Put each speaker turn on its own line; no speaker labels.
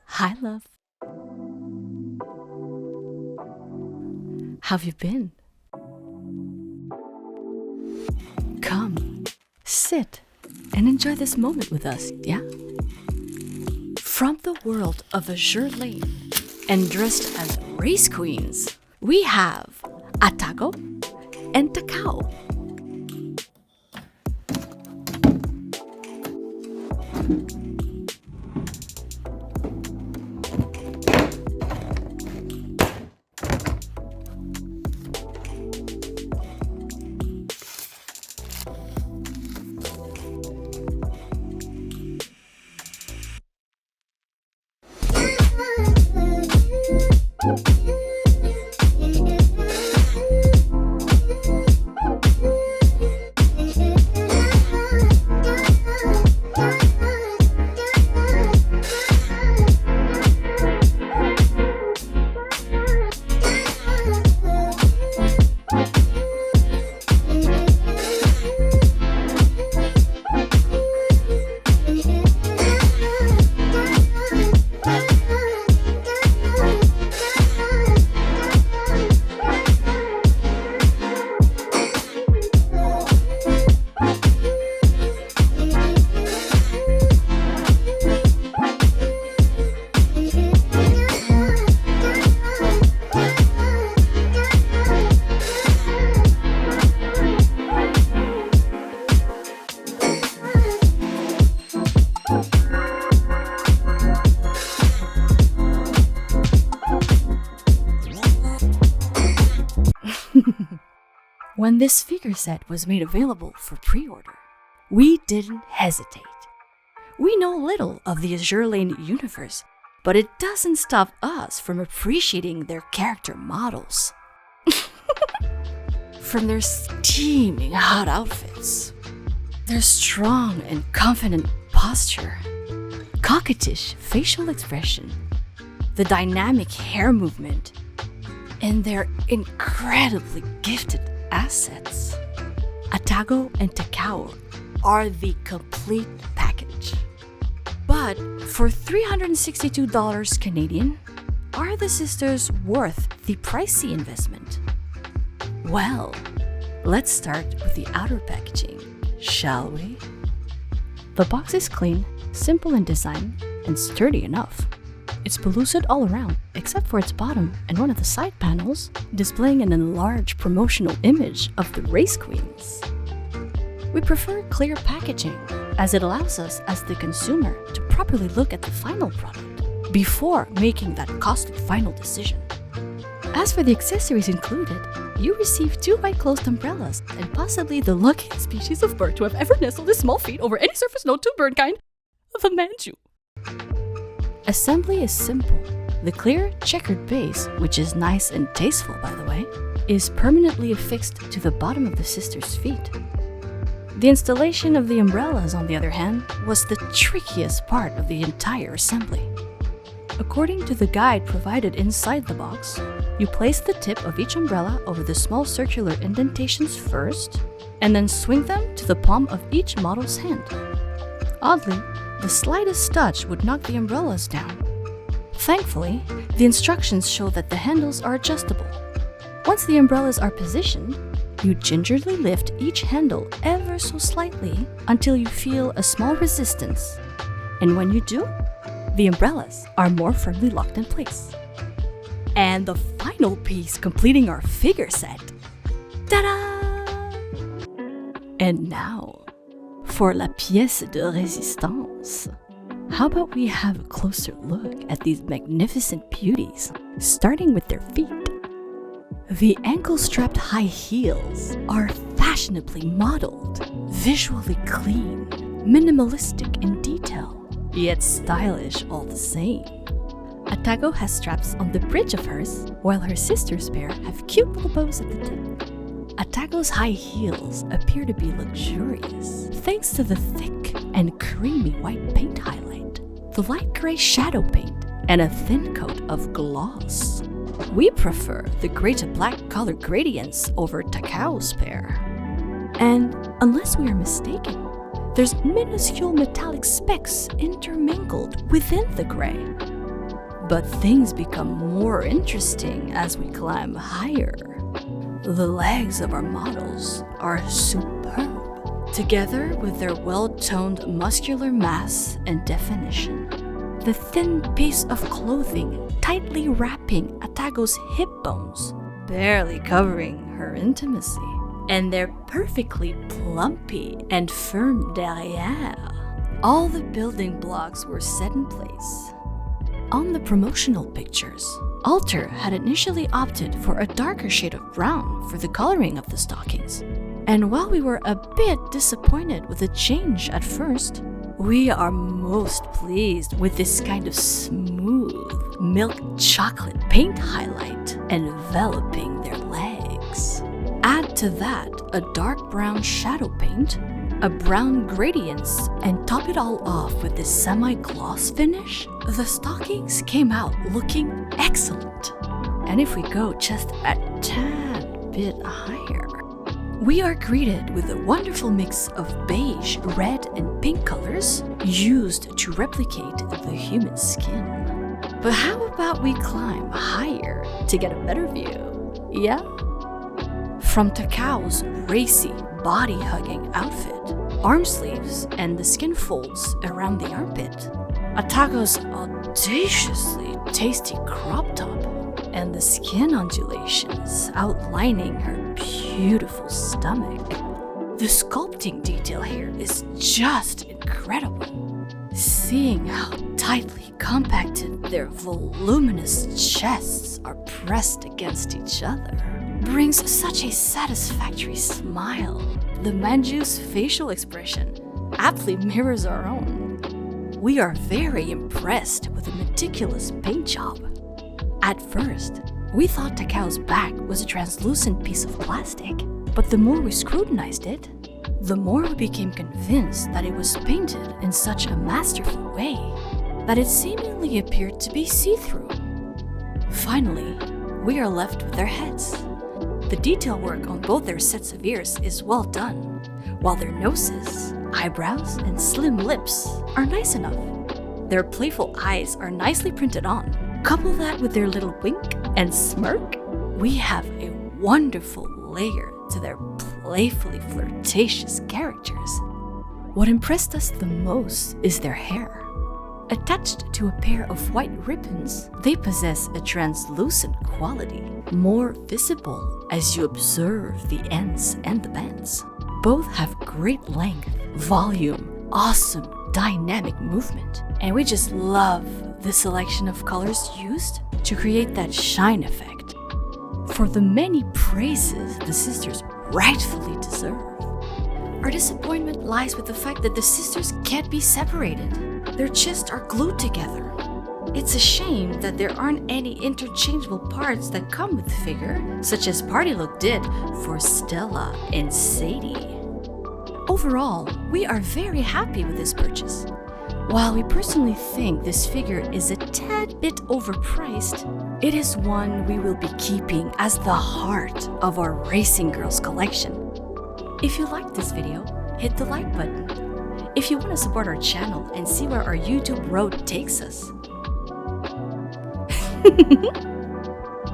Hi, love. How have you been? Come, sit, and enjoy this moment with us, yeah? From the world of Azur Lane, and dressed as race queens, we have Atago and Takao. When this figure set was made available for pre-order, we didn't hesitate. We know little of the Azur Lane universe, but it doesn't stop us from appreciating their character models. From their steaming hot outfits, their strong and confident posture, coquettish facial expression, the dynamic hair movement, and their incredibly gifted assets. Atago and Takao are the complete package. But for $362 Canadian, are the sisters worth the pricey investment? Well, let's start with the outer packaging, shall we? The box is clean, simple in design, and sturdy enough. It's pellucid all around, except for its bottom and one of the side panels, displaying an enlarged promotional image of the race queens. We prefer clear packaging, as it allows us as the consumer to properly look at the final product before making that costly final decision. As for the accessories included, you receive 2 white closed umbrellas and possibly the luckiest species of bird to have ever nestled his small feet over any surface known to birdkind, the manju. Assembly is simple. The clear, checkered base, which is nice and tasteful by the way, is permanently affixed to the bottom of the sisters' feet. The installation of the umbrellas, on the other hand, was the trickiest part of the entire assembly. According to the guide provided inside the box, you place the tip of each umbrella over the small circular indentations first, and then swing them to the palm of each model's hand. Oddly, the slightest touch would knock the umbrellas down. Thankfully, the instructions show that the handles are adjustable. Once the umbrellas are positioned, you gingerly lift each handle ever so slightly until you feel a small resistance. And when you do, the umbrellas are more firmly locked in place. And the final piece completing our figure set. Ta-da! And now, for la pièce de résistance. How about we have a closer look at these magnificent beauties, starting with their feet. The ankle-strapped high heels are fashionably modeled, visually clean, minimalistic in detail, yet stylish all the same. Atago has straps on the bridge of hers, while her sister's pair have cute little bows at the tip. Atago's high heels appear to be luxurious, thanks to the thick and creamy white paint highlight, the light gray shadow paint, and a thin coat of gloss. We prefer the gray to black color gradients over Takao's pair. And unless we are mistaken, there's minuscule metallic specks intermingled within the gray. But things become more interesting as we climb higher. The legs of our models are superb, together with their well-toned muscular mass and definition. The thin piece of clothing tightly wrapping Atago's hip bones, barely covering her intimacy, and their perfectly plumpy and firm derrière. All the building blocks were set in place. On the promotional pictures, Alter had initially opted for a darker shade of brown for the coloring of the stockings. And while we were a bit disappointed with the change at first, we are most pleased with this kind of smooth milk chocolate paint highlight enveloping their legs. Add to that a dark brown shadow paint, a brown gradients, and top it all off with this semi-gloss finish, the stockings came out looking excellent. And if we go just a tad bit higher, we are greeted with a wonderful mix of beige, red, and pink colors used to replicate the human skin. But how about we climb higher to get a better view? Yeah? From Takao's racy, body-hugging outfit, arm sleeves, and the skin folds around the armpit, Atago's audaciously tasty crop top, and the skin undulations outlining her beautiful stomach. The sculpting detail here is just incredible. Seeing how tightly compacted their voluminous chests are pressed against each other brings such a satisfactory smile. The Manju's facial expression aptly mirrors our own. We are very impressed with the meticulous paint job. At first, we thought Takao's back was a translucent piece of plastic, but the more we scrutinized it, the more we became convinced that it was painted in such a masterful way that it seemingly appeared to be see-through. Finally, we are left with their heads. The detail work on both their sets of ears is well done, while their noses, eyebrows, and slim lips are nice enough. Their playful eyes are nicely printed on. Couple that with their little wink and smirk, we have a wonderful layer to their playfully flirtatious characters. What impressed us the most is their hair. Attached to a pair of white ribbons, they possess a translucent quality, more visible as you observe the ends and the bands. Both have great length, volume, awesome dynamic movement, and we just love the selection of colors used to create that shine effect. For the many praises the sisters rightfully deserve, our disappointment lies with the fact that the sisters can't be separated. Their chests are glued together. It's a shame that there aren't any interchangeable parts that come with the figure, such as Party Look did for Stella and Sadie. Overall, we are very happy with this purchase. While we personally think this figure is a tad bit overpriced, it is one we will be keeping as the heart of our Racing Girls collection. If you liked this video, hit the like button. If you want to support our channel and see where our YouTube road takes us.